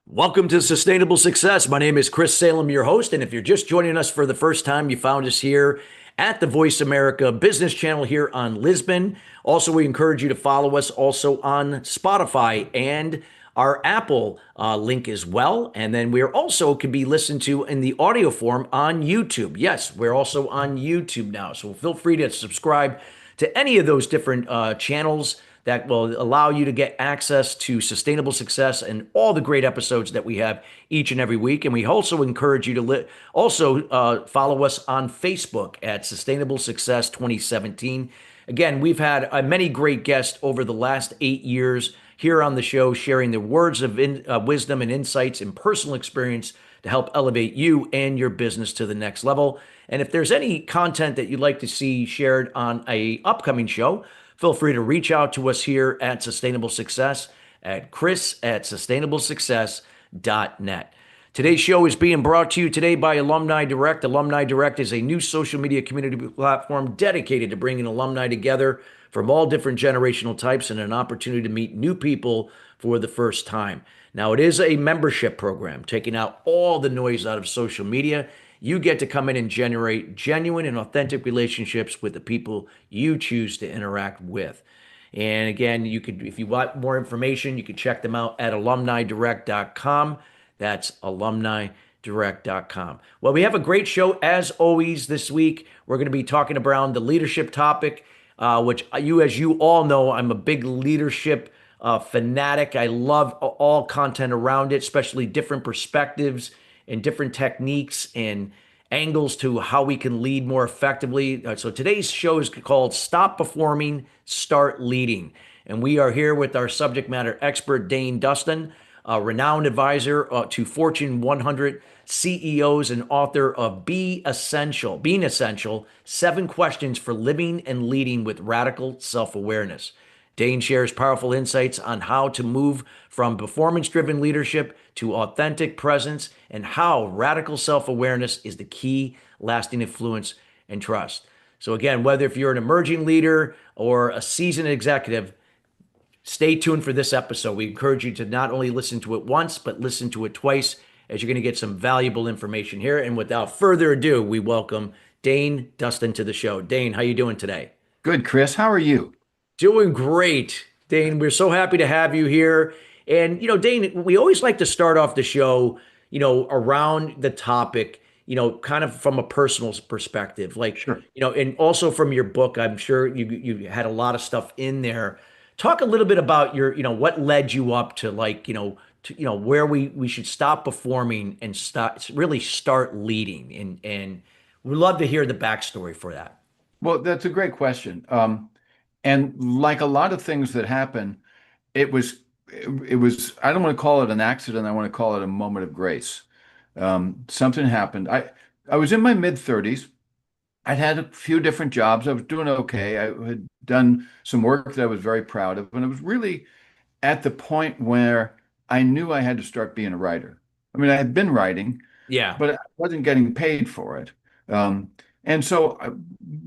Welcome to Sustainable Success. My name is Chris Salem, your host. And if you're just joining us for the first time, you found us here at the Voice America Business Channel here on Lisbon. Also, we encourage you to follow us also on Spotify and our Apple link as well. And then we're also can be listened to in the audio form on YouTube. Yes, we're also on YouTube now. So feel free to subscribe to any of those different channels that will allow you to get access to sustainable success and all the great episodes that we have each and every week. And we also encourage you to also follow us on Facebook at Sustainable Success 2017. Again, we've had many great guests over the last 8 years here on the show, sharing their words of wisdom and insights and personal experience to help elevate you and your business to the next level. And if there's any content that you'd like to see shared on a upcoming show, feel free to reach out to us here at Sustainable Success at chris@sustainablesuccess.net. Today's show is being brought to you today by Alumni Direct. Alumni Direct is a new social media community platform dedicated to bringing alumni together from all different generational types and an opportunity to meet new people for the first time. Now, it is a membership program, taking out all the noise out of social media. You get to come in and generate genuine and authentic relationships with the people you choose to interact with. And again, you could, if you want more information, you can check them out at alumnidirect.com. That's alumnidirect.com. Well, we have a great show as always this week. We're going to be talking around the leadership topic, which as you all know, I'm a big leadership fanatic. I love all content around it, especially different perspectives and different techniques and angles to how we can lead more effectively. So today's show is called Stop Performing, Start Leading. And we are here with our subject matter expert, Dain Dunston, a renowned advisor to Fortune 100 CEOs and author of Being Essential, 7 Questions for Living and Leading with Radical Self-Awareness. Dain shares powerful insights on how to move from performance-driven leadership to authentic presence and how radical self-awareness is the key lasting influence and trust. So again, whether if you're an emerging leader or a seasoned executive, stay tuned for this episode. We encourage you to not only listen to it once, but listen to it twice, as you're going to get some valuable information here. And without further ado, we welcome Dain Dunston to the show. Dain, how you doing today? Good, Chris. How are you? Doing great, Dain. We're so happy to have you here. And, Dain, we always like to start off the show, around the topic, kind of from a personal perspective. Like, Sure. and also from your book, I'm sure you had a lot of stuff in there. Talk a little bit about your, what led you up to like, where we should stop performing and really start leading. And we'd love to hear the backstory for that. Well, that's a great question. And like a lot of things that happen, it was, I don't want to call it an accident. I want to call it a moment of grace. Something happened. I was in my mid 30s. I'd had a few different jobs. I was doing okay. I had done some work that I was very proud of. And it was really at the point where I knew I had to start being a writer. I mean, I had been writing, Yeah. but I wasn't getting paid for it. Um, and so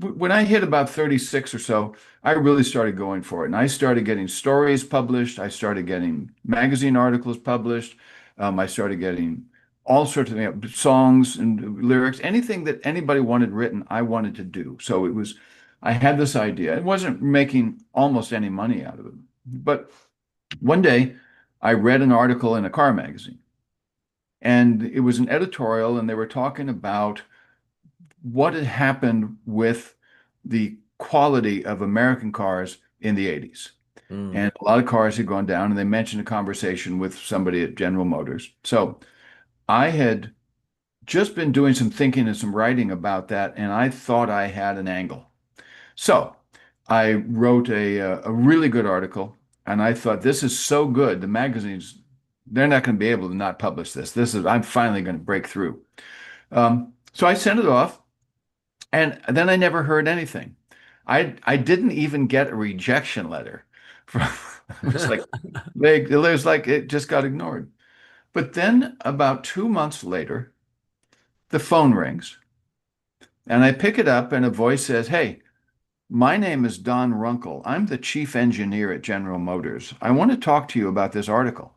when I hit about 36 or so, I really started going for it. And I started getting stories published. I started getting magazine articles published. I started getting all sorts of songs and lyrics, anything that anybody wanted written, I wanted to do. So I had this idea. It wasn't making almost any money out of it. But one day I read an article in a car magazine, and it was an editorial, and they were talking about what had happened with the quality of American cars in the 80s. Mm. And a lot of cars had gone down, and they mentioned a conversation with somebody at General Motors. So I had just been doing some thinking and some writing about that, and I thought I had an angle. So I wrote a really good article, and I thought, this is so good. The magazines, they're not going to be able to not publish this. I'm finally going to break through. So I sent it off, and then I never heard anything. I didn't even get a rejection letter from, it was like, it just got ignored. But then about 2 months later, the phone rings, and I pick it up, and a voice says, "Hey, my name is Don Runkle. I'm the chief engineer at General Motors. I want to talk to you about this article."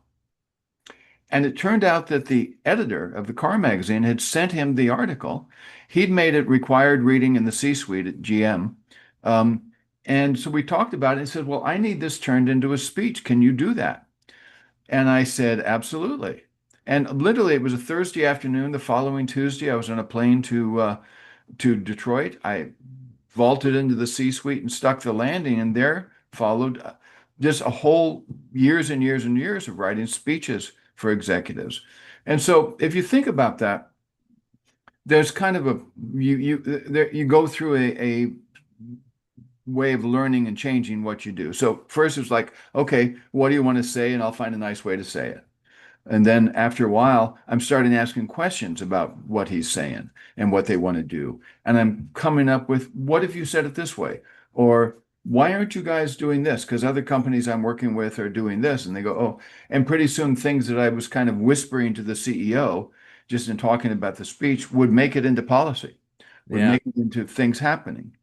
And it turned out that the editor of the car magazine had sent him the article. He'd made it required reading in the C-suite at GM. Um, and so we talked about it and said, well, I need this turned into a speech. Can you do that? And I said, absolutely. And literally, it was a Thursday afternoon. The following Tuesday, I was on a plane to Detroit. I vaulted into the C-suite and stuck the landing, and there followed just a whole years and years and years of writing speeches for executives. And so, if you think about that, there's kind of a you go through a way of learning and changing what you do. So first it's like, okay, what do you want to say? And I'll find a nice way to say it. And then after a while, I'm starting asking questions about what he's saying and what they want to do. And I'm coming up with, what if you said it this way? Or why aren't you guys doing this? Because other companies I'm working with are doing this. And they go, oh, and pretty soon things that I was kind of whispering to the CEO just in talking about the speech would make it into policy, would Yeah. make it into things happening.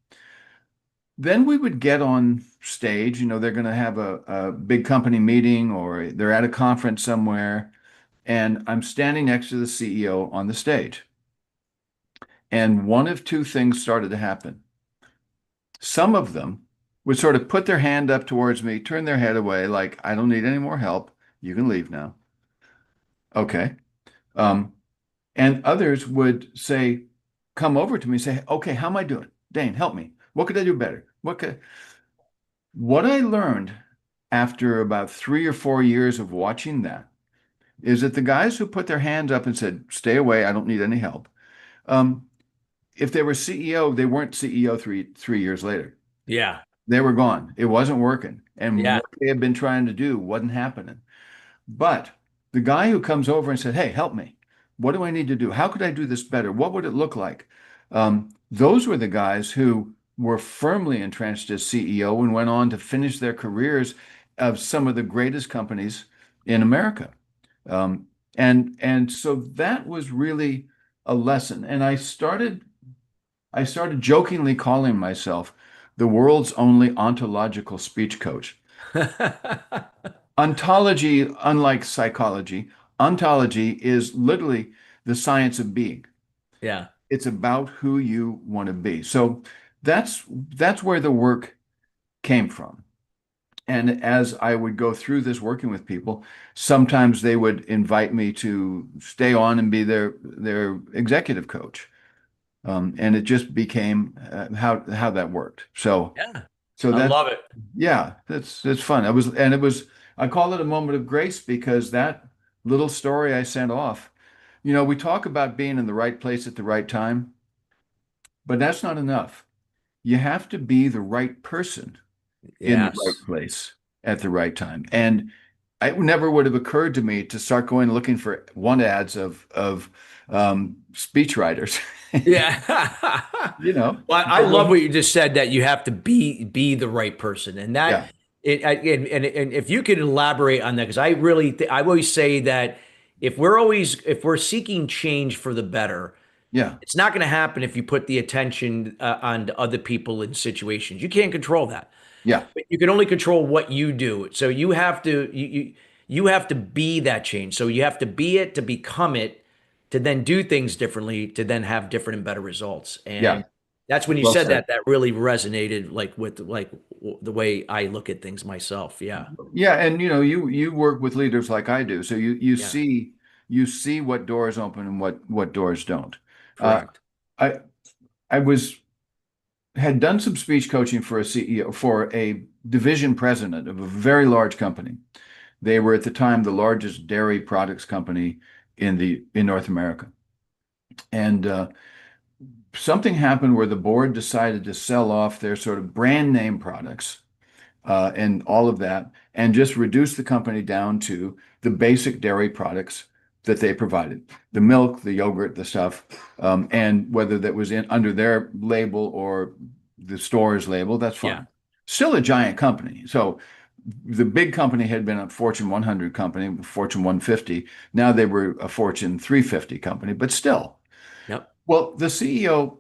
Then we would get on stage, they're going to have a big company meeting or they're at a conference somewhere, and I'm standing next to the CEO on the stage. And one of two things started to happen. Some of them would sort of put their hand up towards me, turn their head away, like, I don't need any more help. You can leave now. Okay. Um, and others would say, come over to me and say, okay, how am I doing? Dain, help me. What could I do better? What I learned after about 3 or 4 years of watching that is that the guys who put their hands up and said, stay away, I don't need any help. Um, if they were CEO, they weren't CEO three years later. Yeah. They were gone. It wasn't working. And Yeah. what they had been trying to do wasn't happening. But the guy who comes over and said, hey, help me. What do I need to do? How could I do this better? What would it look like? Those were the guys who were firmly entrenched as CEO and went on to finish their careers of some of the greatest companies in America. And so that was really a lesson. And I started jokingly calling myself the world's only ontological speech coach. Ontology, unlike psychology, ontology is literally the science of being. Yeah. It's about who you want to be. So that's where the work came from. And as I would go through this working with people, sometimes they would invite me to stay on and be their executive coach. And it just became how that worked. So Yeah. so I that love it. yeah, that's fun. It was I call it a moment of grace because that little story I sent off, we talk about being in the right place at the right time, but that's not enough. You have to be the right person in the right Yes. place at the right time. And it never would have occurred to me to start going looking for want ads of speech writers. Yeah. You know, Well, I but love what you just said that you have to be the right person, and that yeah, and if you could elaborate on that, because I really I always say that if we're seeking change for the better, yeah, it's not going to happen if you put the attention on to other people in situations. You can't control that. yeah, But you can only control what you do. So you have to be that change. So you have to be it to become it, to then do things differently, to then have different and better results. yeah. And that's when you Well said said. that, that really resonated like with like the way I look at things myself. Yeah. Yeah, and you work with leaders like I do, so you Yeah. see what doors open and what doors don't. Uh, Correct. I I was had done some speech coaching for a CEO for a division president of a very large company. They were at the time the largest dairy products company in North America, and something happened where the board decided to sell off their sort of brand name products and all of that, and just reduce the company down to the basic dairy products that they provided, the milk, the yogurt, the stuff, and whether that was in under their label or the store's label, that's Yeah. fine. Still a giant company. So the big company had been a Fortune 100 company, Fortune 150. Now they were a Fortune 350 company, but still. Yep. Well, the CEO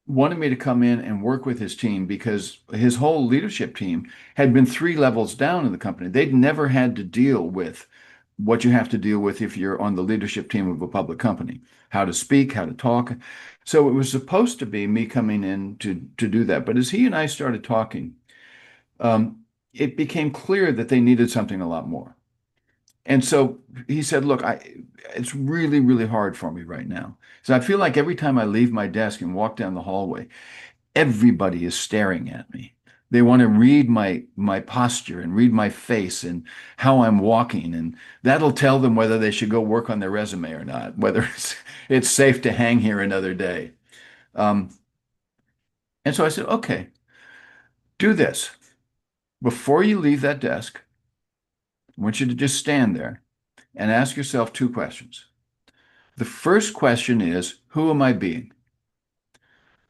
wanted me to come in and work with his team because his whole leadership team had been 3 levels down in the company. They'd never had to deal with what you have to deal with if you're on the leadership team of a public company, how to speak, how to talk. So it was supposed to be me coming in to do that. But as he and I started talking, um, it became clear that they needed something a lot more. And so he said, "Look, it's really, really hard for me right now. So I feel like every time I leave my desk and walk down the hallway, everybody is staring at me. They want to read my posture and read my face and how I'm walking, and that'll tell them whether they should go work on their resume or not, whether it's safe to hang here another day." Um, and so I said, "Okay, do this. Before you leave that desk, I want you to just stand there and ask yourself two questions. The first question is, who am I being?"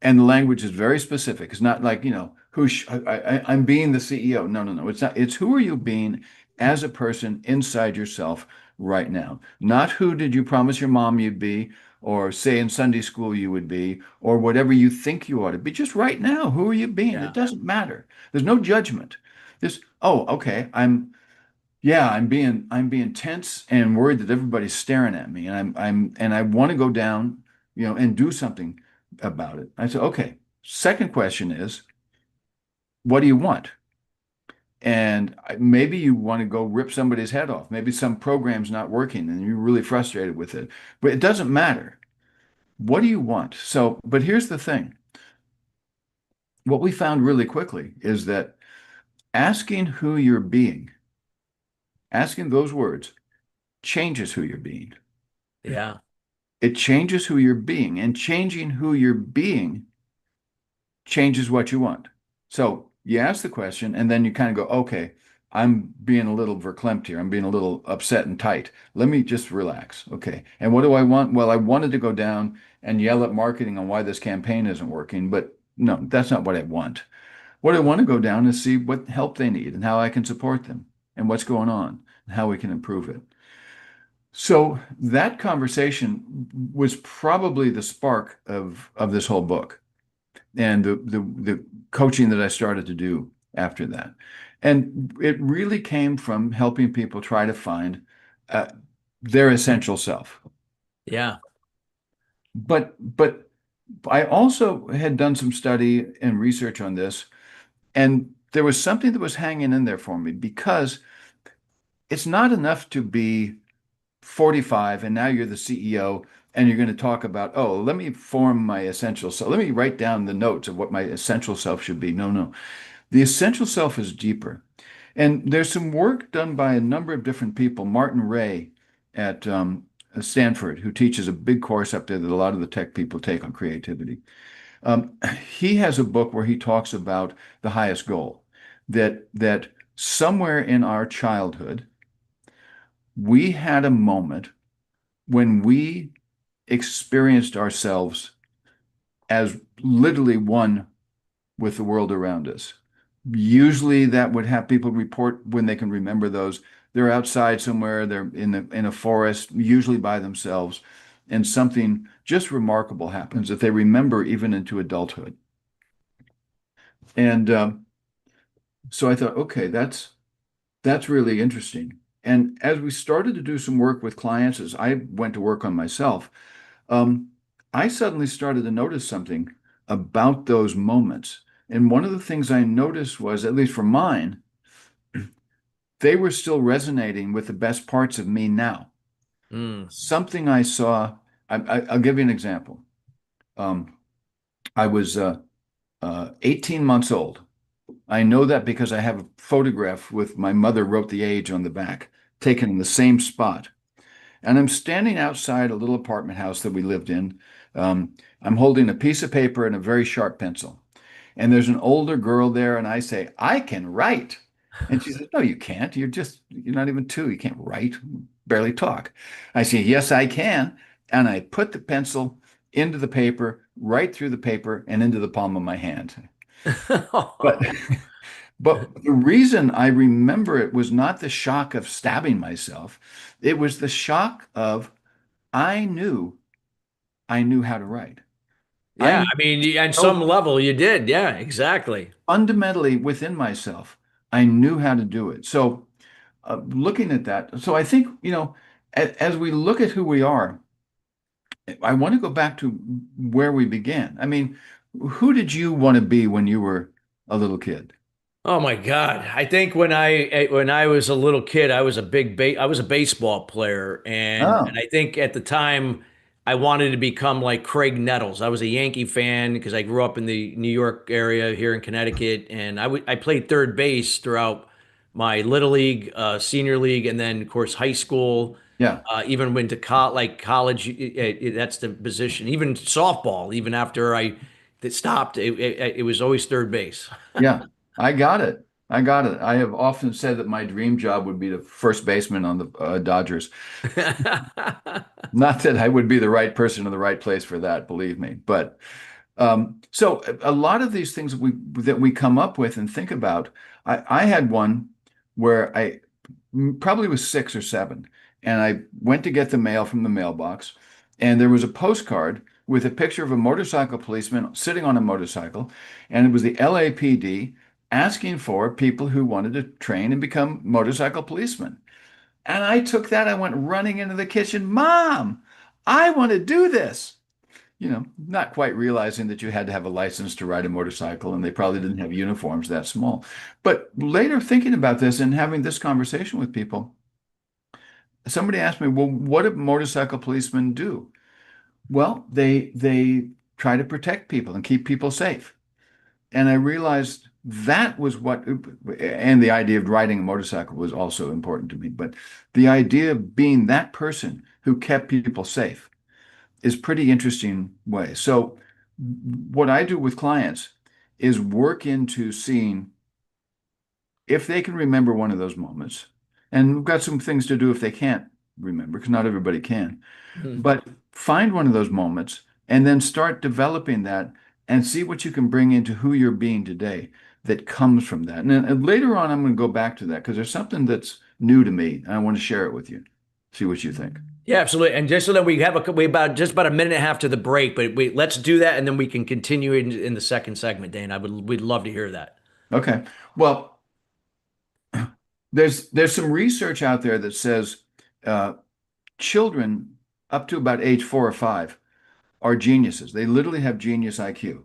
And the language is very specific. It's not like, I'm being the CEO. No, no, no. It's not. It's who are you being as a person inside yourself right now? Not who did you promise your mom you'd be, or say in Sunday school you would be, or whatever you think you ought to be. Just right now, who are you being? It Yeah. doesn't matter. There's no judgment. This, oh, okay, I'm being tense and worried that everybody's staring at me, and and I want to go down, and do something about it. I said, okay. Second question is, what do you want? And maybe you want to go rip somebody's head off. Maybe some program's not working and you're really frustrated with it. But it doesn't matter. What do you want? So, but here's the thing. What we found really quickly is that asking who you're being, asking those words changes who you're being. Yeah. It changes who you're being, and changing who you're being changes what you want. So you ask the question, and then you kind of go, okay, I'm being a little verklempt here. I'm being a little upset and tight. Let me just relax. Okay. And what do I want? Well, I wanted to go down and yell at marketing on why this campaign isn't working, but no, that's not what I want. What I want to go down is see what help they need and how I can support them and what's going on and how we can improve it. So that conversation was probably the spark of this whole book and the coaching that I started to do after that. And it really came from helping people try to find uh, their essential self. Yeah. But I also had done some study and research on this, and there was something that was hanging in there for me because it's not enough to be 45 and now you're the CEO and you're going to talk about, oh, let me form my essential self. Let me write down the notes of what my essential self should be. No, no. The essential self is deeper. And there's some work done by a number of different people. Martin Ray at Stanford, who teaches a big course up there that a lot of the tech people take on creativity. Um, he has a book where he talks about the highest goal, that somewhere in our childhood, we had a moment when we experienced ourselves as literally one with the world around us. Usually that would have people report when they can remember those. They're outside somewhere, they're in a forest, usually by themselves, and something just remarkable happens that they remember even into adulthood. And so I thought, okay, that's really interesting. And as we started to do some work with clients, as I went to work on myself, um, I suddenly started to notice something about those moments. And one of the things I noticed was, at least for mine, they were still resonating with the best parts of me now. Mm. Something I saw, I'll give you an example. Um, I was 18 months old. I know that because I have a photograph with my mother wrote the age on the back, taken in the same spot. And I'm standing outside a little apartment house that we lived in. I'm holding a piece of paper and a very sharp pencil. And there's an older girl there, and I say, I can write. And she says, no, you can't. You're not even two. You can't write, barely talk. I say, yes, I can. And I put the pencil into the paper, right through the paper, and into the palm of my hand. But but the reason I remember it was not the shock of stabbing myself. It was the shock of I knew I knew how to write. Yeah. I I mean, on some know level, you did. Yeah, exactly. fundamentally within myself, I knew how to do it. So looking at that. So I think, as we look at who we are, I want to go back to where we began. I mean, who did you want to be when you were a little kid? Oh my God. I think when I was a little kid, I was a baseball player, and Oh, I think at the time I wanted to become like Craig Nettles. I was a Yankee fan because I grew up in the New York area here in Connecticut, and I played third base throughout my little league, senior league, and then of course high school. yeah, Even went to college. That's the position. Even softball. Even after I stopped, it was always third base. yeah. I got it. I got it. I have often said that my dream job would be the first baseman on the Dodgers. Not that I would be the right person in the right place for that, believe me. But so a lot of these things that we come up with and think about, I had one where I probably was 6 or 7, and I went to get the mail from the mailbox, and there was a postcard with a picture of a motorcycle policeman sitting on a motorcycle, and it was the LAPD asking for people who wanted to train and become motorcycle policemen. And I took that, I went running into the kitchen, Mom, I want to do this. Not quite realizing that you had to have a license to ride a motorcycle, and they probably didn't have uniforms that small. But later thinking about this and having this conversation with people, somebody asked me, well, what do motorcycle policemen do? Well, they try to protect people and keep people safe. And I realized that was and the idea of riding a motorcycle was also important to me. But the idea of being that person who kept people safe is pretty interesting way. So what I do with clients is work into seeing if they can remember one of those moments. And we've got some things to do if they can't remember, because not everybody can. But find one of those moments and then start developing that and see what you can bring into who you're being today that comes from that. And then later on, I'm going to go back to that because there's something that's new to me and I want to share it with you. See what you think. Yeah, absolutely. And just so that we about just about a minute and a half to the break, but let's do that, and then we can continue in the second segment, Dane. We'd love to hear that. Okay. Well, there's some research out there that says uh, children up to about age 4 or 5 are geniuses. They literally have genius IQ.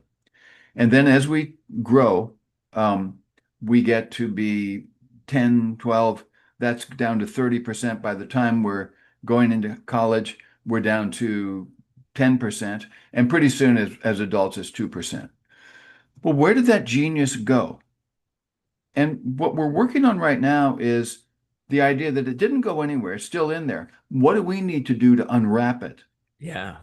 And then as we grow, um, we get to be 10, 12. That's down to 30%. By the time we're going into college, we're down to 10%. And pretty soon, as adults, it's 2%. Well, where did that genius go? And what we're working on right now is the idea that it didn't go anywhere, it's still in there. What do we need to do to unwrap it? Yeah,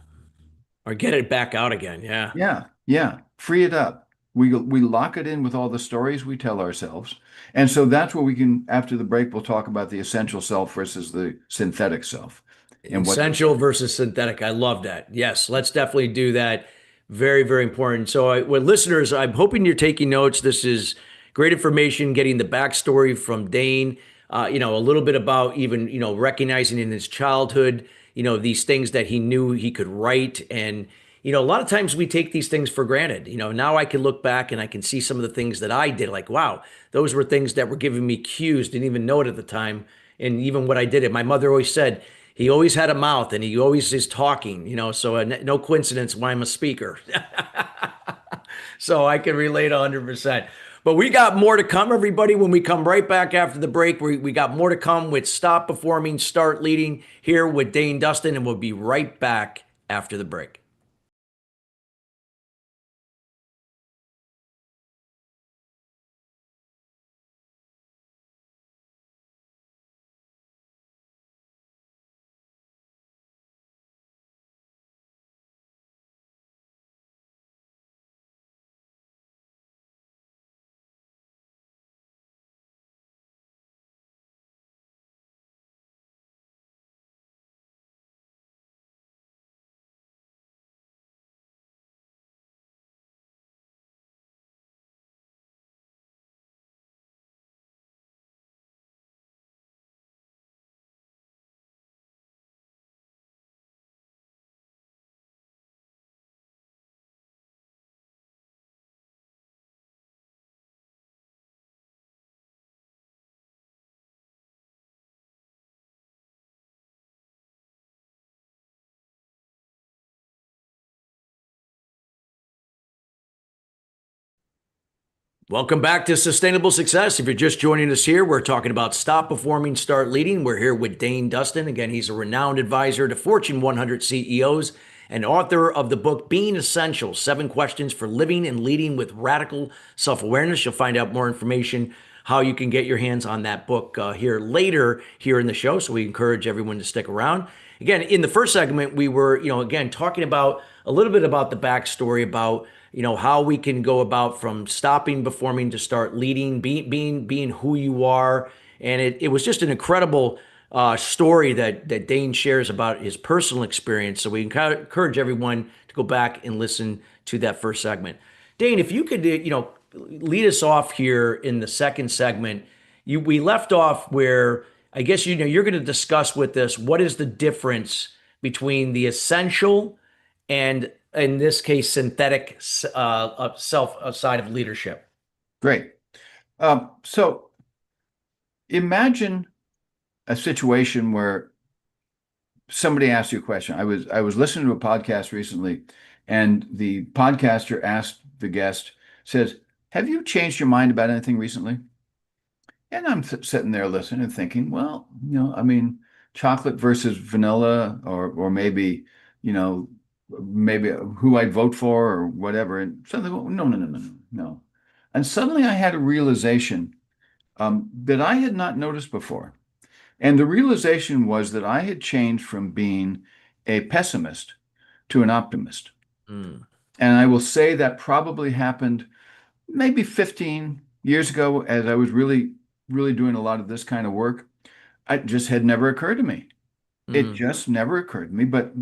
or get it back out again. Yeah. Yeah, yeah. Free it up. We lock it in with all the stories we tell ourselves. And so that's where we can, after the break, we'll talk about the essential self versus the synthetic self and what those Essential versus synthetic. I love that. Yes, let's definitely do that. Very, very important. So, with listeners, I'm hoping you're taking notes. This is great information, getting the backstory from Dane. A little bit about even recognizing in his childhood, these things that he knew he could write, and a lot of times we take these things for granted. Now I can look back and I can see some of the things that I did. Like, wow, those were things that were giving me cues. Didn't even know it at the time, and even what I did. It. My mother always said he always had a mouth and he always is talking, so no coincidence why I'm a speaker. So I can relate 100%. But we got more to come, everybody, when we come right back after the break. We got more to come with Stop Performing, Start Leading here with Dain Dunston, and we'll be right back after the break. Welcome back to Sustainable Success. If you're just joining us here, we're talking about stop performing, start leading. We're here with Dain Dunston. Again, he's a renowned advisor to Fortune 100 CEOs and author of the book Being Essential: 7 Questions for Living and Leading with Radical Self-Awareness. You'll find out more information how you can get your hands on that book here later here in the show. So we encourage everyone to stick around. Again, in the first segment, we were, again, talking about a little bit about the backstory about how we can go about from stopping performing to start leading, being who you are. And it was just an incredible story that Dain shares about his personal experience. So we encourage everyone to go back and listen to that first segment. Dain, if you could lead us off here in the second segment. We left off where I guess you're going to discuss with us what is the difference between the essential and, in this case, synthetic self side of leadership. Great. So imagine a situation where somebody asks you a question. I was listening to a podcast recently, and the podcaster asked the guest, says, "Have you changed your mind about anything recently?" And I'm sitting there listening and thinking, well, I mean, chocolate versus vanilla, or maybe, you know, maybe who I'd vote for or whatever. And suddenly, well, no, no, no, no, no, no. And suddenly I had a realization that I had not noticed before. And the realization was that I had changed from being a pessimist to an optimist. Mm, And I will say that probably happened maybe 15 years ago as I was really, really doing a lot of this kind of work. It just had never occurred to me. It mm, just never occurred to me. But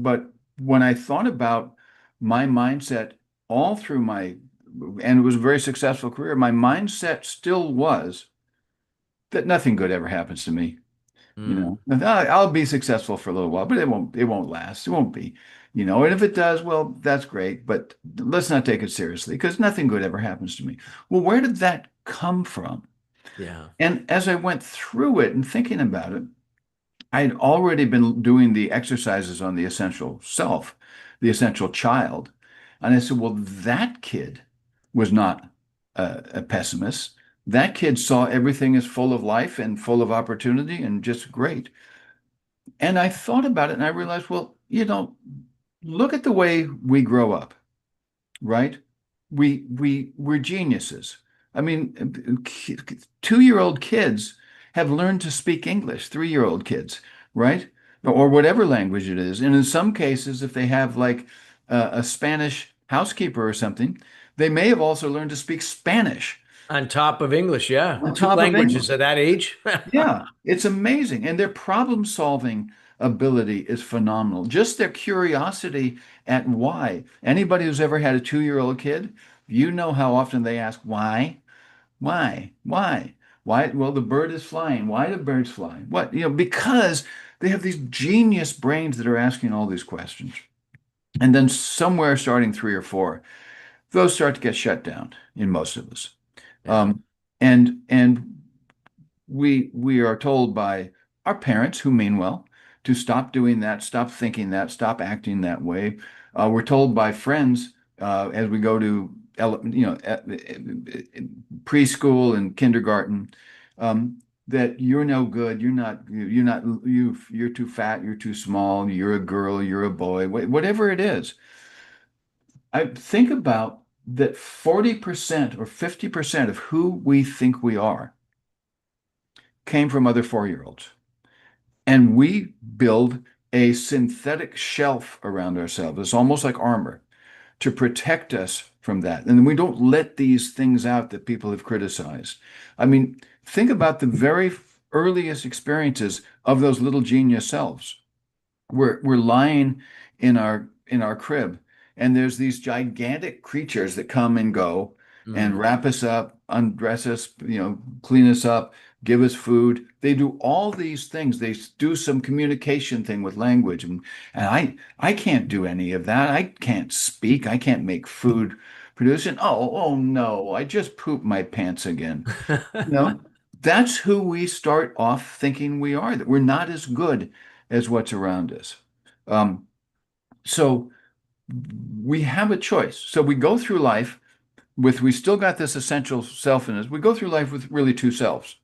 when I thought about my mindset all through and it was a very successful career, my mindset still was that nothing good ever happens to me. mm. I'll be successful for a little while, but it won't last. It won't be, and if it does, well, that's great, but let's not take it seriously because nothing good ever happens to me. Well, where did that come from? Yeah. And as I went through it and thinking about it, I had already been doing the exercises on the essential self, the essential child. And I said, well, that kid was not a pessimist. That kid saw everything as full of life and full of opportunity and just great. And I thought about it and I realized, well, look at the way we grow up, right? We're geniuses. I mean, 2-year-old kids have learned to speak English, 3-year-old kids, right? Or whatever language it is. And in some cases, if they have like a Spanish housekeeper or something, they may have also learned to speak Spanish On top of English, yeah. on Two top of languages English. at that age. Yeah, it's amazing. And their problem-solving ability is phenomenal. Just their curiosity at why. Anybody who's ever had a 2-year-old kid, you know how often they ask, why? Why? Why? Why? Well, the bird is flying. Why do birds fly? What? Because they have these genius brains that are asking all these questions. And then somewhere starting 3 or 4, those start to get shut down in most of us. Yeah. Um, and we are told by our parents who mean well to stop doing that, stop thinking that, stop acting that way. We're told by friends as we go to preschool and kindergarten that you're no good, you're too fat, you're too small, you're a girl, you're a boy, whatever it is. I think about that 40% or 50% of who we think we are came from other 4-year-olds. And we build a synthetic shelf around ourselves. It's almost like armor to protect us from that. And we don't let these things out that people have criticized. I mean, think about the very earliest experiences of those little genius selves. We're lying in our crib, and there's these gigantic creatures that come and go and Mm. wrap us up, undress us, clean us up, give us food. They do all these things. They do some communication thing with language, and I can't do any of that. I can't speak. I can't make food produce it. Oh no, I just pooped my pants again. You know, that's who we start off thinking we are, that we're not as good as what's around us. Um, so we have a choice. So we go through life we still got this essential self in us. We go through life with really two selves.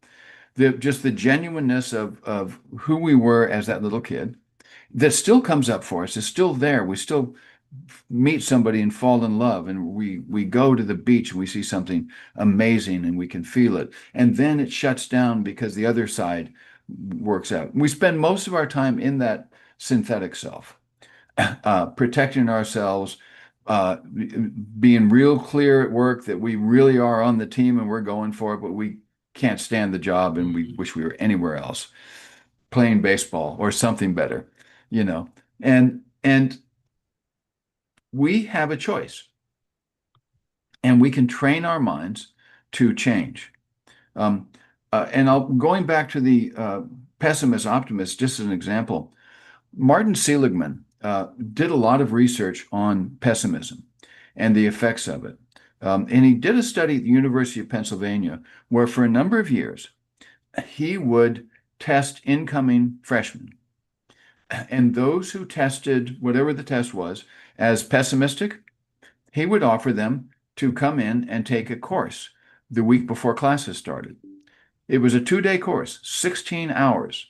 Just the genuineness of who we were as that little kid that still comes up for us, is still there. We still meet somebody and fall in love, and we go to the beach and we see something amazing and we can feel it. And then it shuts down because the other side works out. We spend most of our time in that synthetic self, protecting ourselves, being real clear at work that we really are on the team and we're going for it, but we can't stand the job and we wish we were anywhere else, playing baseball or something better, you know. And we have a choice, and we can train our minds to change. Um, and I'll going back to the pessimist optimist, just as an example. Martin Seligman did a lot of research on pessimism and the effects of it. And he did a study at the University of Pennsylvania where, for a number of years, he would test incoming freshmen. And those who tested whatever the test was as pessimistic, he would offer them to come in and take a course the week before classes started. It was a 2-day course, 16 hours.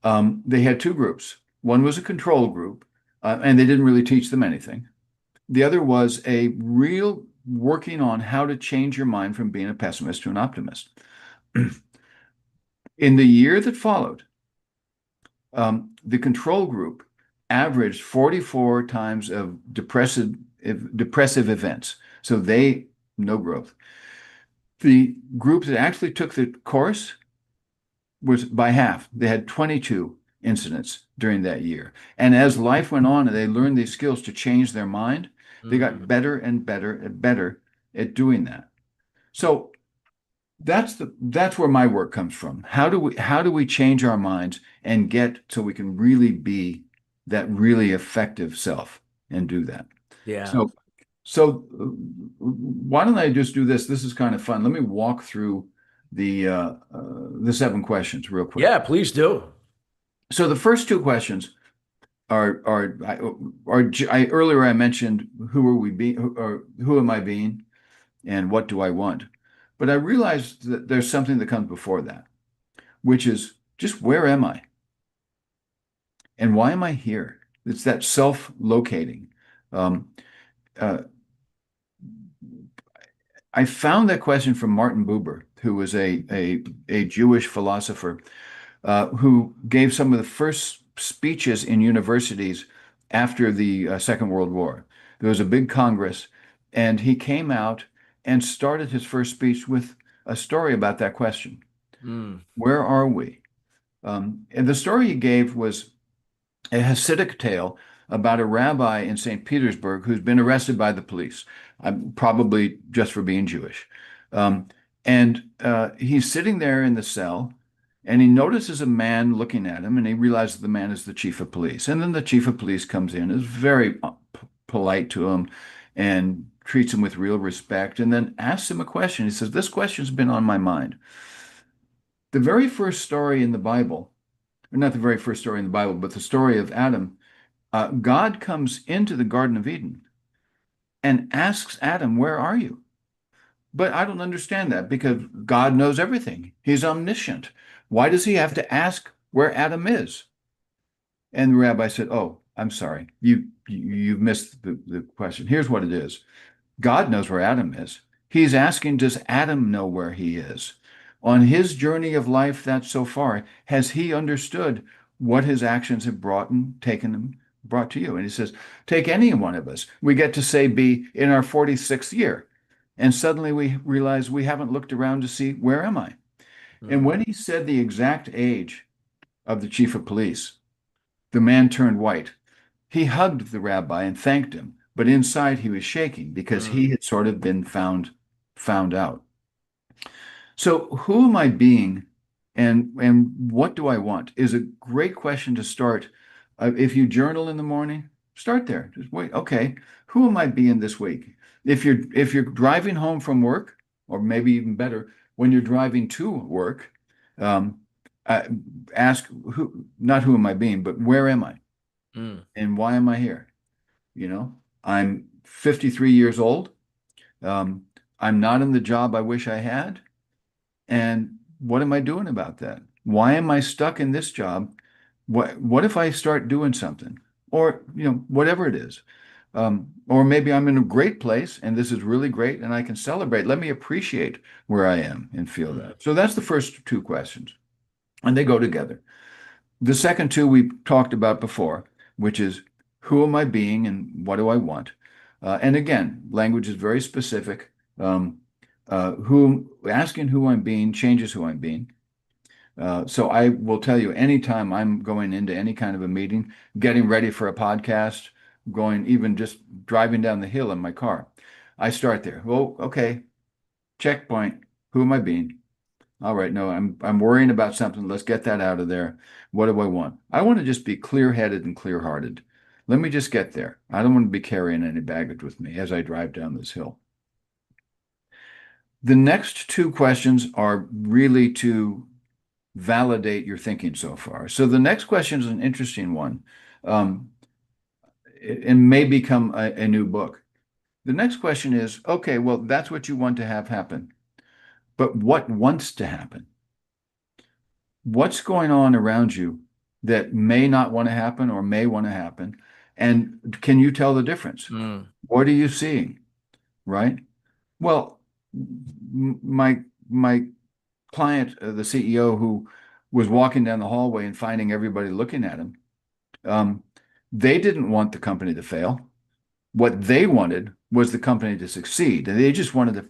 They had two groups. One was a control group, and they didn't really teach them anything. The other was a real working on how to change your mind from being a pessimist to an optimist. In the year that followed, the control group averaged 44 times of depressive events. So no growth. The group that actually took the course was by half. They had 22 incidents during that year. And as life went on and they learned these skills to change their mind, they got better and better and better at doing that. So that's where my work comes from. How do we change our minds and get so we can really be that really effective self and do that? Yeah. So why don't I just do this? This is kind of fun. Let me walk through the 7 questions real quick. Yeah, please do. So the first 2 questions earlier I mentioned who are we being, or who am I being, and what do I want? But I realized that there's something that comes before that, which is just where am I? And why am I here? It's that self-locating. Um, uh, I found that question from Martin Buber, who was a Jewish philosopher who gave some of the first speeches in universities after the Second World War. There was a big Congress, and he came out and started his first speech with a story about that question. Mm. Where are we? And the story he gave was a Hasidic tale about a rabbi in St. Petersburg who's been arrested by the police, probably just for being Jewish. And he's sitting there in the cell, and he notices a man looking at him, and he realizes the man is the chief of police. And then the chief of police comes in, is very polite to him, and treats him with real respect, and then asks him a question. He says, "This question's been on my mind." The very first story in the Bible, or not the very first story in the Bible, but the story of Adam, God comes into the Garden of Eden and asks Adam, "Where are you?" But I don't understand that because God knows everything. He's omniscient. Why does he have to ask where Adam is? And the rabbi said, "Oh, I'm sorry. You missed the question. Here's what it is. God knows where Adam is. He's asking, does Adam know where he is? On his journey of life that so far, has he understood what his actions have brought to you?" And he says, take any one of us. We get to say be in our 46th year. And suddenly we realize we haven't looked around to see, where am I? And Mm. when he said the exact age of the chief of police, the man turned white. He hugged the rabbi and thanked him, but inside he was shaking because Mm. he had sort of been found out. So who am I being, and what do I want is a great question to start. If you journal in the morning, start there. Just wait. Okay, who am I being this week? If you're driving home from work, or maybe even better, when you're driving to work, um, uh, ask not who am I being, but where am I, Mm. and why am I here? You know, I'm 53 years old. Um, I'm not in the job I wish I had. And what am I doing about that? Why am I stuck in this job? What if I start doing something? Or, whatever it is. Or maybe I'm in a great place and this is really great and I can celebrate. Let me appreciate where I am and feel Mm. that. So that's the first two questions, and they go together. The second two we talked about before, which is who am I being and what do I want? And again, language is very specific. Who asking who I'm being changes who I'm being. So I will tell you, anytime I'm going into any kind of a meeting, getting ready for a podcast, going even just driving down the hill in my car, I start there. Well, okay, checkpoint. Who am I being? All right, no, I'm worrying about something. Let's get that out of there. What do I want? I want to just be clear-headed and clear-hearted. Let me just get there. I don't want to be carrying any baggage with me as I drive down this hill. The next two questions are really to validate your thinking so far. So the next question is an interesting one, um, and may become a new book. The next question is, okay, well, that's what you want to have happen, but what wants to happen? What's going on around you that may not want to happen or may want to happen? And can you tell the difference? Mm. What are you seeing? Right? Well, my client, the CEO who was walking down the hallway and finding everybody looking at him, um, they didn't want the company to fail. What they wanted was the company to succeed. And they just wanted to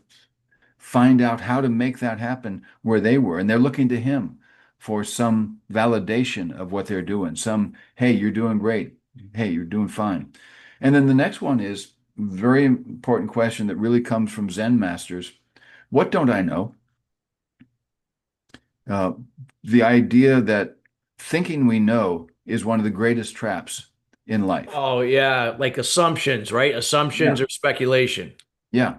find out how to make that happen where they were. And they're looking to him for some validation of what they're doing. Some, hey, you're doing great. Hey, you're doing fine. And then the next one is a very important question that really comes from Zen masters. What don't I know? Uh, the idea that thinking we know is one of the greatest traps in life. Oh yeah, like assumptions, right? Assumptions Yeah. or speculation. Yeah.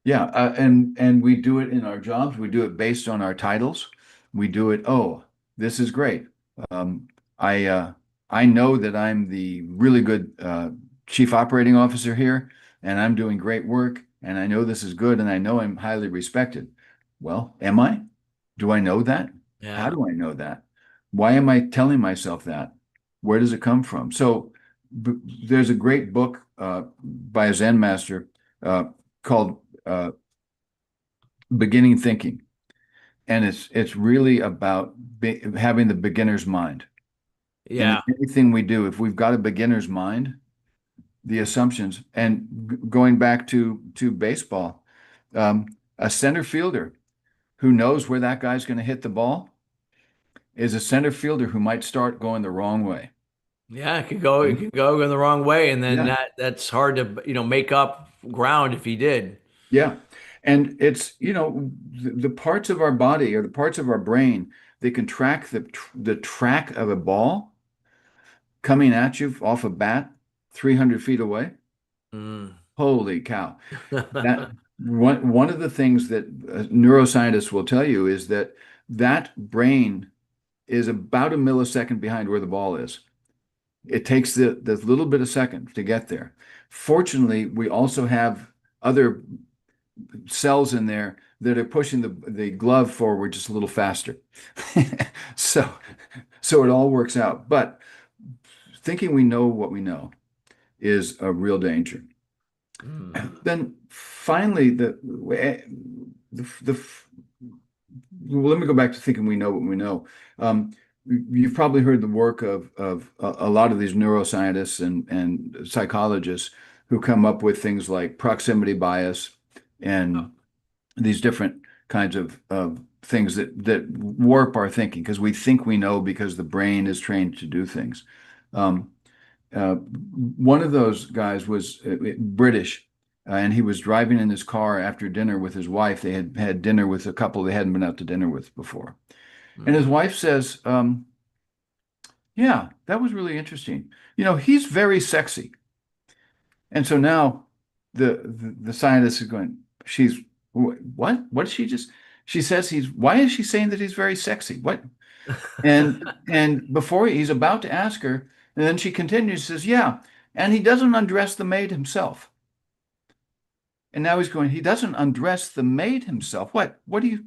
Yeah, and we do it in our jobs. We do it based on our titles. We do it, oh, this is great. Um, I know that I'm the really good chief operating officer here, and I'm doing great work, and I know this is good, and I know I'm highly respected. Well, am I? Do I know that? How Yeah. do I know that? Why am I telling myself that? Where does it come from? So b there's a great book by a Zen master called beginning thinking, and it's really about having the beginner's mind. And in Yeah. anything we do, if we've got a beginner's mind, the assumptions, and going back to baseball, um, a center fielder who knows where that guy's going to hit the ball is a center fielder who might start going the wrong way. Yeah, it Right? could go in the wrong way, and then Yeah. that's hard to, make up ground if he did. Yeah. And it's, the parts of our body or the parts of our brain, they can track the track of a ball coming at you off a bat 300 feet away. Mm. Holy cow. That one of the things that neuroscientists will tell you is that that brain is about a millisecond behind where the ball is. It takes the little bit of second to get there. Fortunately, we also have other cells in there that are pushing the glove forward just a little faster. So so it all works out. But thinking we know what we know is a real danger. Mm. Then finally, the well, let me go back to thinking we know what we know. You've probably heard the work of a lot of these neuroscientists and psychologists who come up with things like proximity bias and these different kinds of things that warp our thinking because we think we know because the brain is trained to do things. Um, One of those guys was British, and he was driving in his car after dinner with his wife. They had had dinner with a couple they hadn't been out to dinner with before. And his Mm. wife says, yeah, that was really interesting. He's very sexy. And so now the scientist is going, she's, what? What did she just? She says why is she saying that he's very sexy? What? And before he's about to ask her, and then she continues, says, yeah, and he doesn't undress the maid himself. And now he's going, he doesn't undress the maid himself. What do you,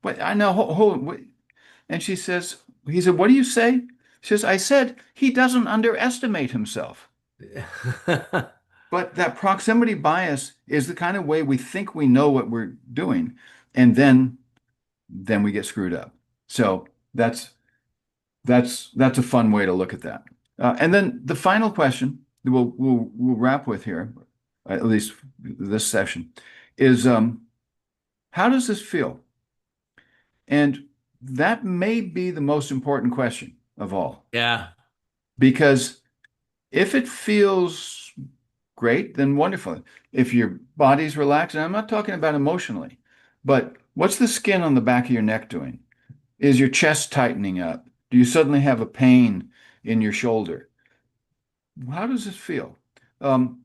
what? I know, what? And she says, he said, what do you say? She says, I said, he doesn't underestimate himself. But that proximity bias is the kind of way we think we know what we're doing. And then we get screwed up. So that's a fun way to look at that. And then the final question that we'll wrap with here, at least this session, is how does this feel? And that may be the most important question of all, Yeah. because if it feels great, then wonderful. If your body's relaxed, and I'm not talking about emotionally, but what's the skin on the back of your neck doing? Is your chest tightening up? Do you suddenly have a pain in your shoulder? How does this feel? Um,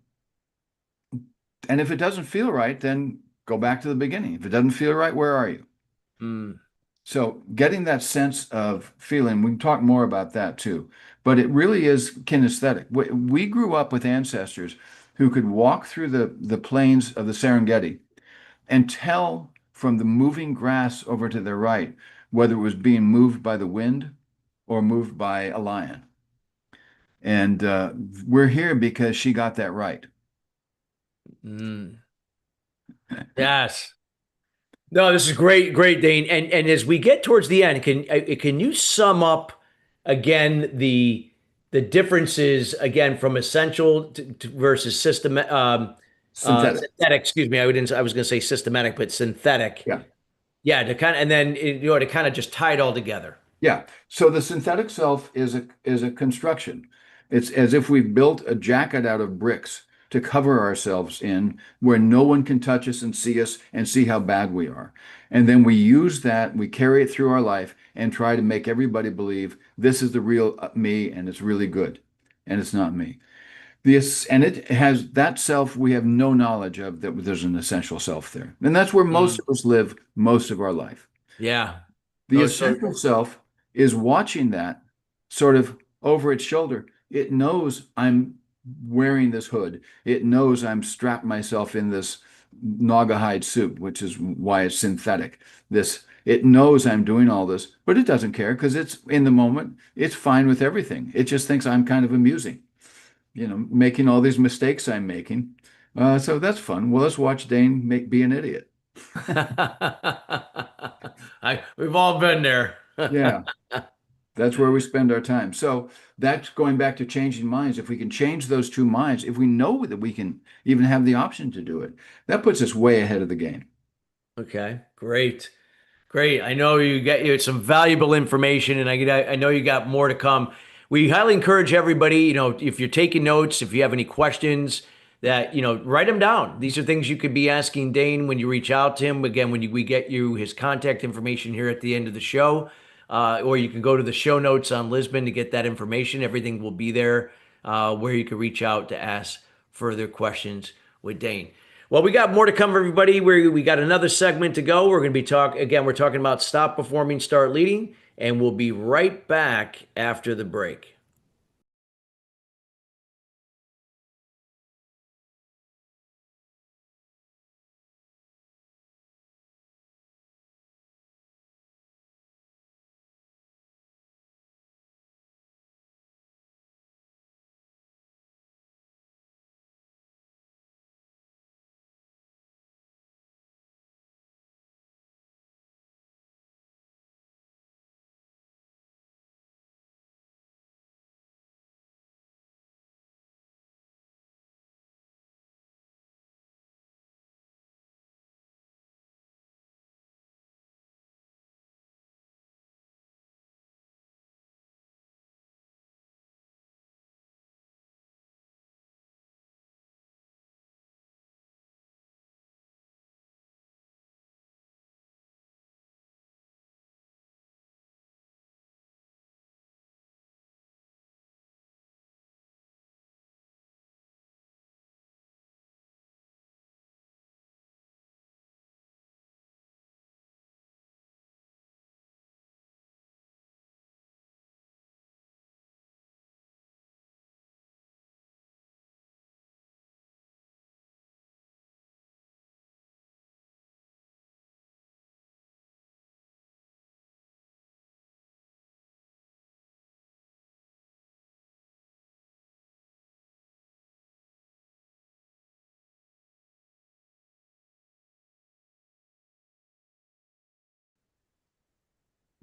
and if it doesn't feel right, then go back to the beginning. If it doesn't feel right, where are you? Mm. So getting that sense of feeling, we can talk more about that too. But it really is kinesthetic. We grew up with ancestors who could walk through the plains of the Serengeti and tell from the moving grass over to their right whether it was being moved by the wind or moved by a lion. And we're here because she got that right. Mm. Yes. No, this is great, great, Dane. And as we get towards the end, can you sum up again the differences again from essential to versus Synthetic. synthetic? Excuse me, I was going to say systematic, but synthetic. Yeah. Yeah, to kind of and then to kind of just tie it all together. Yeah. So the synthetic self is a construction. It's as if we've built a jacket out of bricks to cover ourselves in where no one can touch us and see how bad we are. And then we use that, we carry it through our life and try to make everybody believe this is the real me and it's really good. And it's not me. And it has that self we have no knowledge of that there's an essential self there. And that's where most Mm. of us live most of our life. Yeah. The No, so essential self is watching that sort of over its shoulder. It knows I'm wearing this hood. It knows I'm strapped myself in this Naugahyde suit, which is why it's synthetic. It knows I'm doing all this, but it doesn't care because it's in the moment. It's fine with everything. It just thinks I'm kind of amusing, making all these mistakes I'm making. So that's fun. Well, let's watch Dane be an idiot. we've all been there. Yeah. That's where we spend our time. So that's going back to changing minds. If we can change those two minds, if we know that we can even have the option to do it, that puts us way ahead of the game. Okay, great. Great. I know you get you some valuable information, and I know you got more to come. We highly encourage everybody, if you're taking notes, if you have any questions, that write them down. These are things you could be asking Dane when you reach out to him. Again, we get you his contact information here at the end of the show, or you can go to the show notes on Lisbon to get that information. Everything will be there where you can reach out to ask further questions with Dane. Well, we got more to come, everybody. We got another segment to go. We're going to be we're talking about stop performing, start leading, and we'll be right back after the break.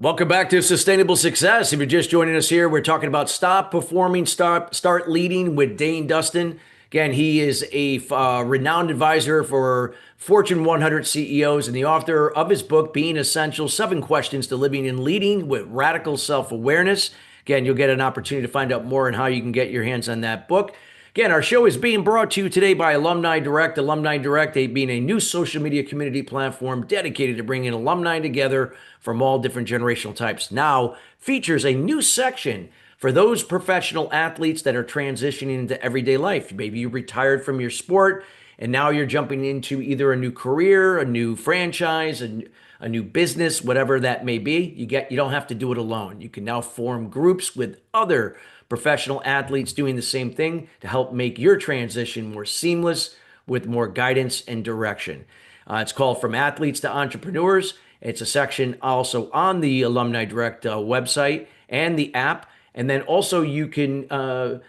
Welcome back to Sustainable Success. If you're just joining us here, we're talking about stop performing, start leading with Dain Dunston. Again, he is a renowned advisor for Fortune 100 CEOs and the author of his book, Being Essential: 7 Questions to Living and Leading with Radical Self-Awareness. Again, you'll get an opportunity to find out more on how you can get your hands on that book. Again, our show is being brought to you today by Alumni Direct. Alumni Direct, being a new social media community platform dedicated to bringing alumni together from all different generational types, now features a new section for those professional athletes that are transitioning into everyday life. Maybe you retired from your sport and now you're jumping into either a new career, a new franchise, a new business, whatever that may be. You don't have to do it alone. You can now form groups with other professional athletes doing the same thing to help make your transition more seamless with more guidance and direction. It's called From Athletes to Entrepreneurs. It's a section also on the Alumni Direct website and the app. And then also you can, listen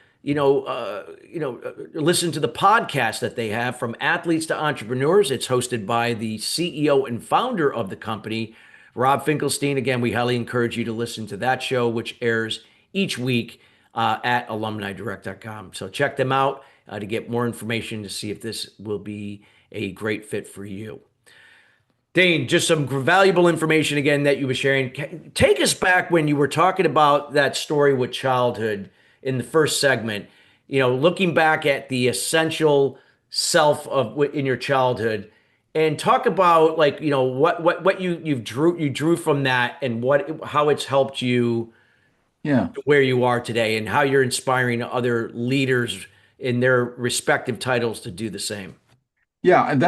to the podcast that they have, From Athletes to Entrepreneurs. It's hosted by the CEO and founder of the company, Rob Finkelstein. Again, we highly encourage you to listen to that show, which airs each week at alumnidirect.com. So check them out to get more information to see if this will be a great fit for you. Dain, just some valuable information again that you were sharing. Take us back when you were talking about that story with childhood in the first segment. Looking back at the essential self of in your childhood, and talk about what you drew from that, and how it's helped you Yeah. to where you are today, and how you're inspiring other leaders in their respective titles to do the same. Yeah, and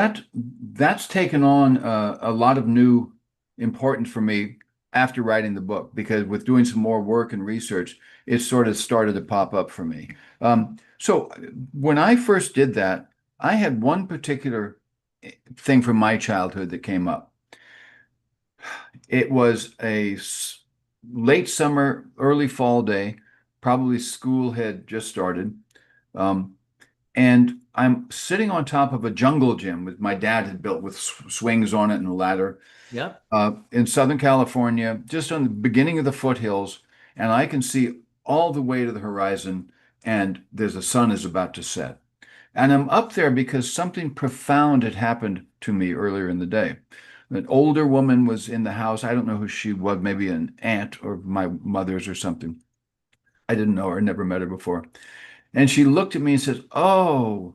that's taken on a lot of new importance for me after writing the book, because with doing some more work and research, it sort of started to pop up for me. So when I first did that, I had one particular thing from my childhood that came up. It was late summer, early fall day. Probably school had just started. Um, and I'm sitting on top of a jungle gym with my dad had built with swings on it and a ladder Yep. in Southern California, just on the beginning of the foothills. And I can see all the way to the horizon, and the sun is about to set. And I'm up there because something profound had happened to me earlier in the day. An older woman was in the house. I don't know who she was, maybe an aunt or my mother's or something. I didn't know her, never met her before. And she looked at me and says, "Oh,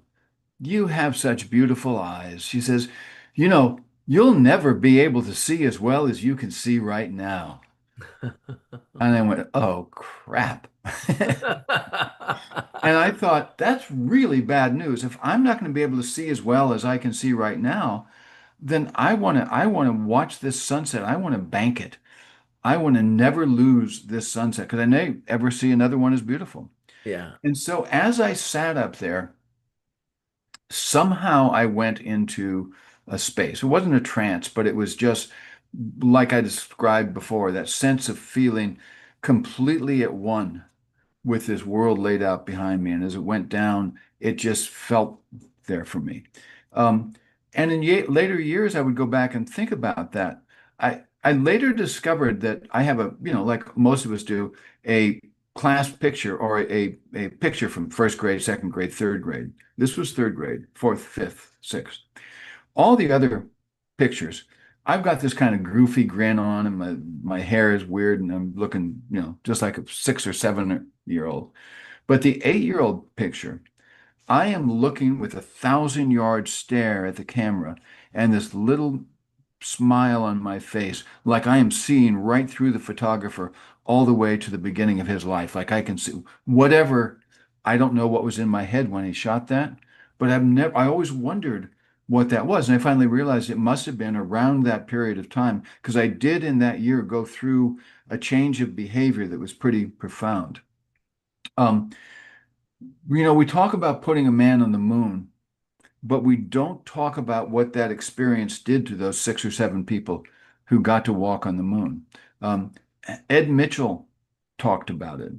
you have such beautiful eyes." She says, "You'll never be able to see as well as you can see right now." And I went, "Oh, crap." And I thought, that's really bad news. If I'm not going to be able to see as well as I can see right now, then I want to watch this sunset. I want to bank it. I want to never lose this sunset because I may ever see another one as beautiful. Yeah. And so as I sat up there, somehow I went into a space. It wasn't a trance, but it was just like I described before, that sense of feeling completely at one with this world laid out behind me. And as it went down, it just felt there for me. Um, and in later years, I would go back and think about that. I later discovered that I have like most of us do, a class picture or a picture from first grade, second grade, third grade. This was third grade, fourth, fifth, sixth. All the other pictures, I've got this kind of goofy grin on, and my hair is weird, and I'm looking, just like a 6 or 7 year old. But the 8 year old picture, I am looking with a 1,000 yard stare at the camera and this little smile on my face, like I am seeing right through the photographer all the way to the beginning of his life. Like I can see whatever, I don't know what was in my head when he shot that, but I always wondered what that was. And I finally realized it must have been around that period of time, because I did in that year go through a change of behavior that was pretty profound. Um, we talk about putting a man on the moon, but we don't talk about what that experience did to those 6 or 7 people who got to walk on the moon. Um, Ed Mitchell talked about it,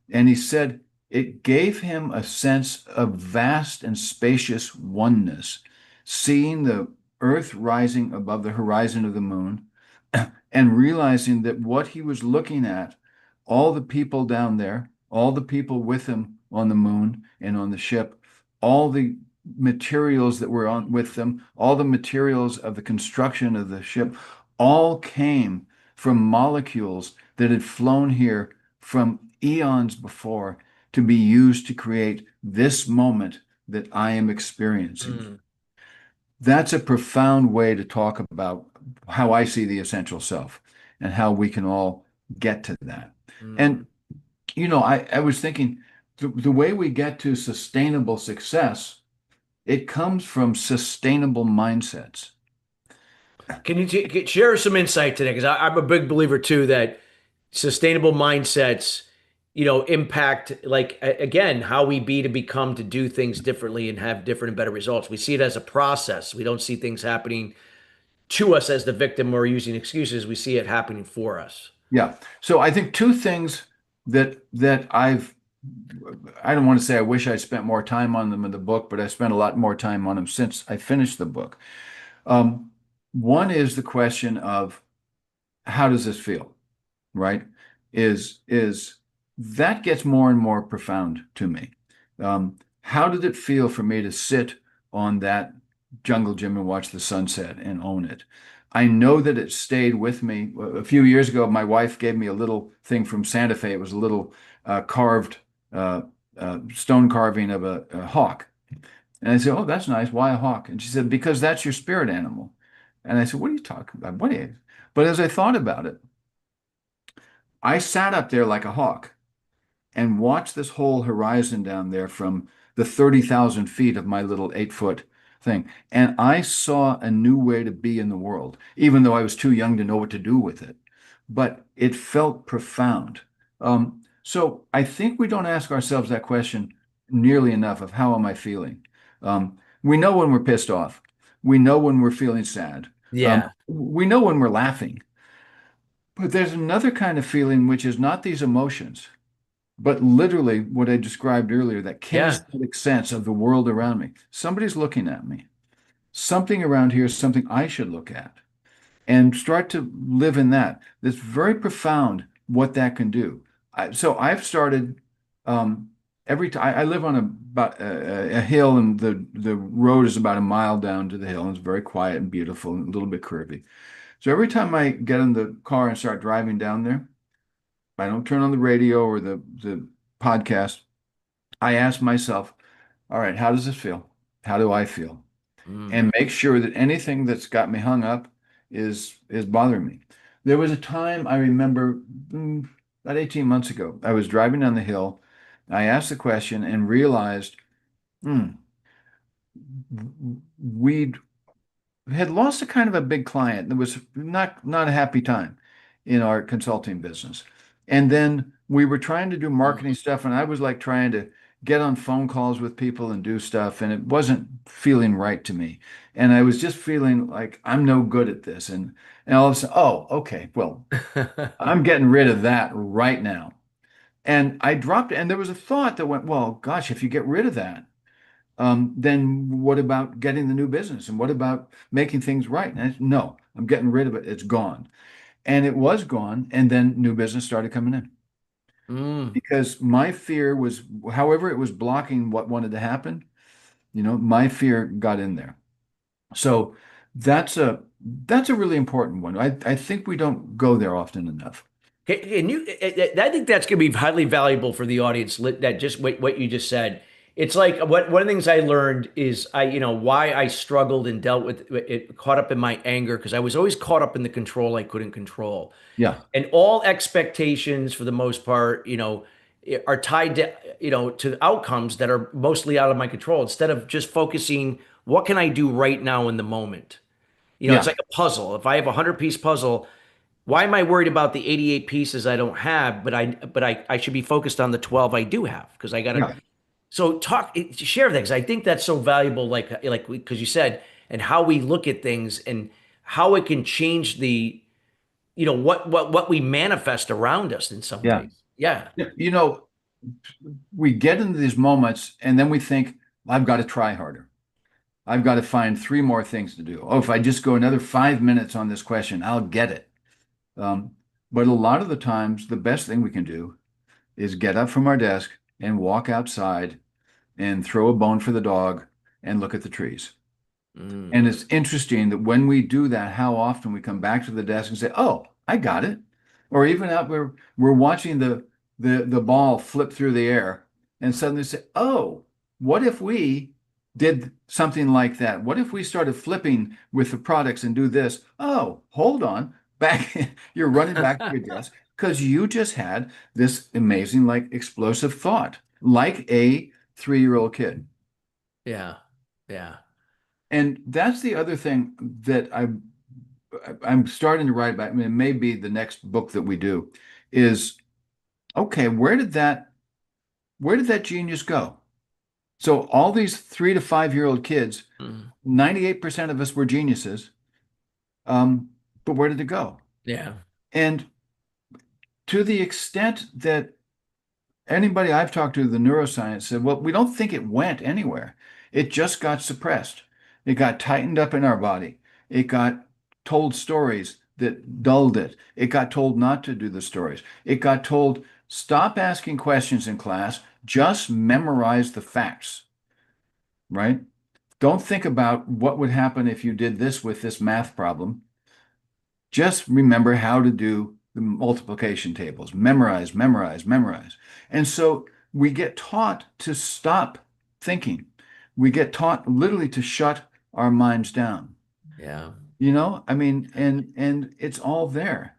and he said it gave him a sense of vast and spacious oneness, seeing the Earth rising above the horizon of the moon and realizing that what he was looking at, all the people down there, all the people with him on the moon and on the ship, all the materials that were on with them, all the materials of the construction of the ship, all came from molecules that had flown here from eons before to be used to create this moment that I am experiencing. Mm, That's a profound way to talk about how I see the essential self and how we can all get to that. mm. And, I was thinking the way we get to sustainable success, it comes from sustainable mindsets. Can you share some insight today? Because I'm a big believer too that sustainable mindsets, impact again how we be to become to do things differently and have different and better results. We see it as a process. We don't see things happening to us as the victim or using excuses. We see it happening for us. Yeah. So I think two things that I don't want to say I wish I spent more time on them in the book, but I spent a lot more time on them since I finished the book. Um, One is the question of how does this feel, right? Is that gets more and more profound to me. How did it feel for me to sit on that jungle gym and watch the sunset and own it? I know that it stayed with me. A few years ago, my wife gave me a little thing from Santa Fe. It was a little carved uh, stone carving of a hawk. And I said, "Oh, that's nice. Why a hawk?" And she said, "Because that's your spirit animal." And I said, "What are you talking about? What are you?" But as I thought about it, I sat up there like a hawk and watched this whole horizon down there from the 30,000 feet of my little 8 foot thing. And I saw a new way to be in the world, even though I was too young to know what to do with it. But it felt profound. So I think we don't ask ourselves that question nearly enough of how am I feeling? We know when we're pissed off. We know when we're feeling sad. Yeah. We know when we're laughing. But there's another kind of feeling which is not these emotions, but literally what I described earlier, that Yeah. kinesthetic sense of the world around me. Somebody's looking at me. Something around here is something I should look at and start to live in that. It's very profound what that can do. So I've started every time I live on about a hill, and the road is about a mile down to the hill, and it's very quiet and beautiful and a little bit curvy. So every time I get in the car and start driving down there, I don't turn on the radio or the podcast. I ask myself, all right, how does this feel? How do I feel? Mm. And make sure that anything that's got me hung up is bothering me. There was a time I remember about 18 months ago. I was driving down the hill. I asked the question and realized hmm, we'd had lost a kind of a big client. It was not a happy time in our consulting business. And then we were trying to do Mm. marketing stuff, and I was like trying to get on phone calls with people and do stuff, and it wasn't feeling right to me. And I was just feeling like I'm no good at this. And all of a sudden, oh, okay, well, I'm getting rid of that right now. And I dropped it, and there was a thought that went, well, gosh, if you get rid of that, then what about getting the new business? And what about making things right? And no, I'm getting rid of it. It's gone. And it was gone. And then new business started coming in Mm. because my fear was, however, it was blocking what wanted to happen, my fear got in there. So that's a really important one. I think we don't go there often enough. And I think that's going to be highly valuable for the audience. That just what you just said. It's like one of the things I learned is why I struggled and dealt with it, caught up in my anger because I was always caught up in the control I couldn't control, Yeah. and all expectations for the most part, are tied to to outcomes that are mostly out of my control. Instead of just focusing, what can I do right now in the moment? It's Yeah. like a puzzle. If I have a 100-piece puzzle, why am I worried about the 88 pieces I don't have, but I should be focused on the 12 I do have because I got to. Yeah. So share that because I think that's so valuable, like because you said, and how we look at things and how it can change the, what we manifest around us in some Yeah. ways. Yeah. Yeah. We get into these moments and then we think, I've got to try harder. I've got to find three more things to do. Oh, if I just go another 5 minutes on this question, I'll get it. Um, but a lot of the times, the best thing we can do is get up from our desk and walk outside and throw a bone for the dog and look at the trees. Mm. And it's interesting that when we do that, how often we come back to the desk and say, "Oh, I got it." Or even out where we're watching the ball flip through the air and suddenly say, "Oh, what if we did something like that? What if we started flipping with the products and do this?" Oh, hold on. Back, you're running back to your desk because you just had this amazing, like explosive thought, like a 3-year-old kid. Yeah. Yeah. And that's the other thing that I'm starting to write about. I mean, it may be the next book that we do is, okay, where did that genius go? So all these 3 to 5-year-old kids, Mm. 98% of us were geniuses. But where did it go? Yeah. And to the extent that anybody I've talked to, the neuroscience said, well, we don't think it went anywhere. It just got suppressed. It got tightened up in our body. It got told stories that dulled it. It got told not to do the stories. It got told, stop asking questions in class, just memorize the facts, right? Don't think about what would happen if you did this with this math problem. Just remember how to do the multiplication tables. Memorize, memorize, memorize. And so we get taught to stop thinking. We get taught literally to shut our minds down. Yeah. I mean, and it's all there.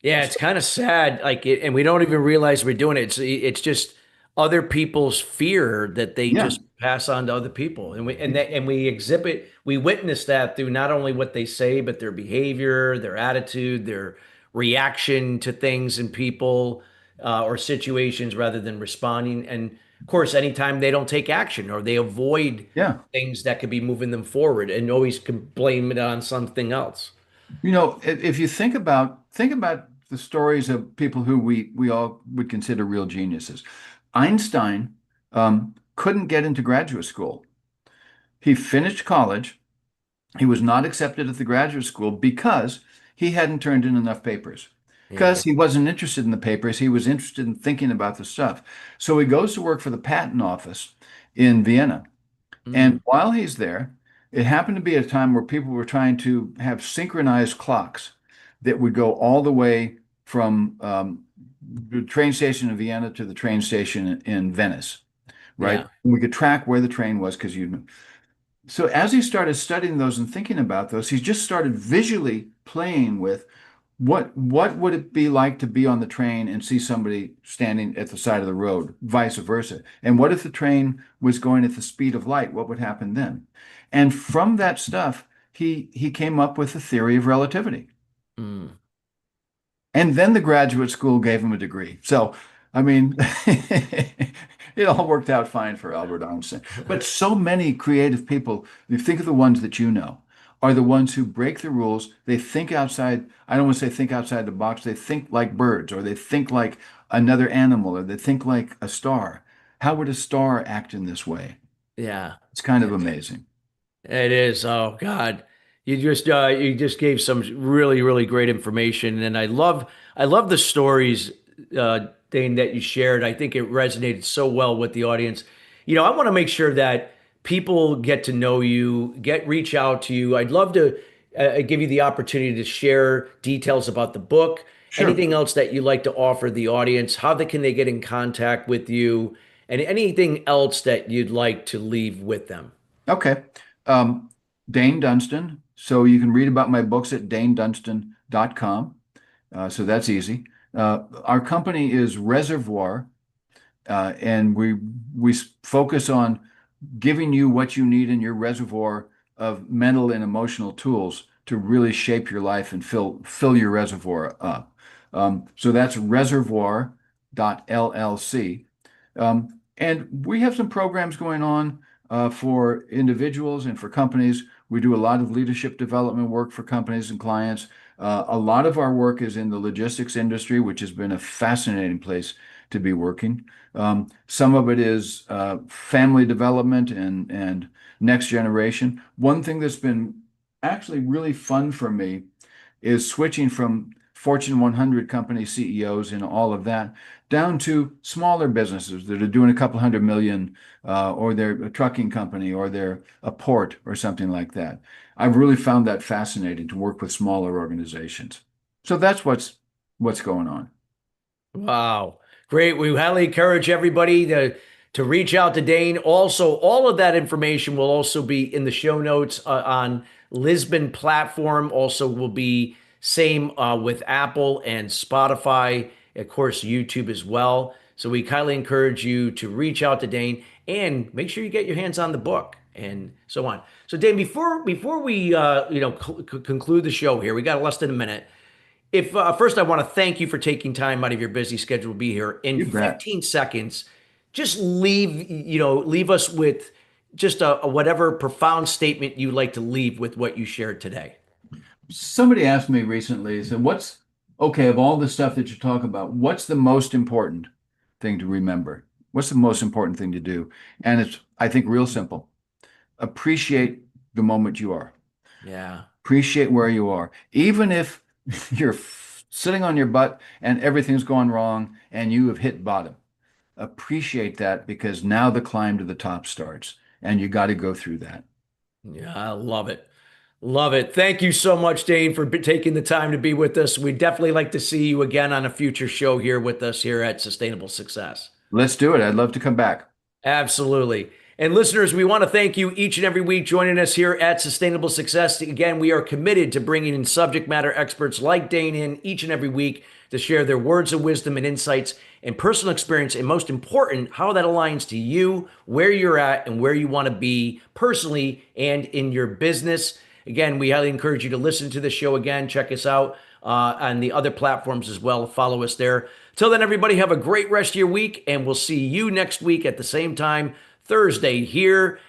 Yeah, it's So, kind of sad, like it, and we don't even realize we're doing it. It's just other people's fear that they yeah, just pass on to other people, and we exhibit, we witness that through not only what they say, but their behavior, their attitude, their reaction to things and people or situations, rather than responding. And of course, anytime they don't take action or they avoid yeah. things that could be moving them forward, and always can blame it on something else. If you think about the stories of people who we all would consider real geniuses. Einstein couldn't get into graduate school. He finished college. He was not accepted at the graduate school because he hadn't turned in enough papers. Yeah. Because he wasn't interested in the papers, he was interested in thinking about the stuff. So he goes to work for the patent office in Vienna. Mm, And while he's there, it happened to be a time where people were trying to have synchronized clocks that would go all the way from the train station in Vienna to the train station in Venice, right? yeah. We could track where the train was because you so as he started studying those and thinking about those, he just started visually playing with what would it be like to be on the train and see somebody standing at the side of the road, vice versa. And what if the train was going at the speed of light? What would happen then? And from that stuff, he came up with the theory of relativity. Mm. And then the graduate school gave him a degree. So, I mean, it all worked out fine for Albert Einstein. But so many creative people, you think of the ones that you know, are the ones who break the rules. They think outside, I don't want to say think outside the box, they think like birds, or they think like another animal, or they think like a star. How would a star act in this way? Yeah. It's kind of Yeah. amazing. It is. Oh God. You just gave some really, really great information. And I love the stories, Dane, that you shared. I think it resonated so well with the audience. I want to make sure that people get to know you, reach out to you. I'd love to give you the opportunity to share details about the book, Sure. anything else that you'd like to offer the audience, can they get in contact with you, and anything else that you'd like to leave with them. Okay. Um, Dain Dunston. So you can read about my books at daindunston.com. So that's easy. Our company is Reservoir, and we focus on giving you what you need in your reservoir of mental and emotional tools to really shape your life and fill your reservoir up. So that's reservoir.llc. And we have some programs going on for individuals and for companies. We do a lot of leadership development work for companies and clients. A lot of our work is in the logistics industry, which has been a fascinating place to be working. Some of it is family development and next generation. One thing that's been actually really fun for me is switching from Fortune 100 company CEOs and all of that, down to smaller businesses that are doing a couple hundred million, or they're a trucking company, or they're a port or something like that. I've really found that fascinating to work with smaller organizations. So that's what's going on. Wow. Great. We highly encourage everybody to reach out to Dain. Also, all of that information will also be in the show notes on Lisbon platform. Also will be same with Apple and Spotify, of course, YouTube as well. So we highly encourage you to reach out to Dain and make sure you get your hands on the book and so on. So Dain, before we conclude the show here, we got less than a minute. If first, I want to thank you for taking time out of your busy schedule to be here. In You bet. 15 seconds, just leave us with just a whatever profound statement you like to leave with what you shared today. Somebody asked me recently, said, okay, of all the stuff that you talk about, what's the most important thing to remember? What's the most important thing to do? And it's, I think, real simple. Appreciate the moment you are. Yeah. Appreciate where you are. Even if you're sitting on your butt and everything's gone wrong and you have hit bottom, appreciate that, because now the climb to the top starts and you got to go through that. Yeah, I love it. Love it. Thank you so much, Dain, for taking the time to be with us. We'd definitely like to see you again on a future show here with us here at Sustainable Success. Let's do it. I'd love to come back. Absolutely. And listeners, we want to thank you each and every week joining us here at Sustainable Success. Again, we are committed to bringing in subject matter experts like Dain in each and every week to share their words of wisdom and insights and personal experience, and most important, how that aligns to you, where you're at, and where you want to be personally and in your business. Again, we highly encourage you to listen to the show again. Check us out on the other platforms as well. Follow us there. Till then, everybody, have a great rest of your week, and we'll see you next week at the same time, Thursday, here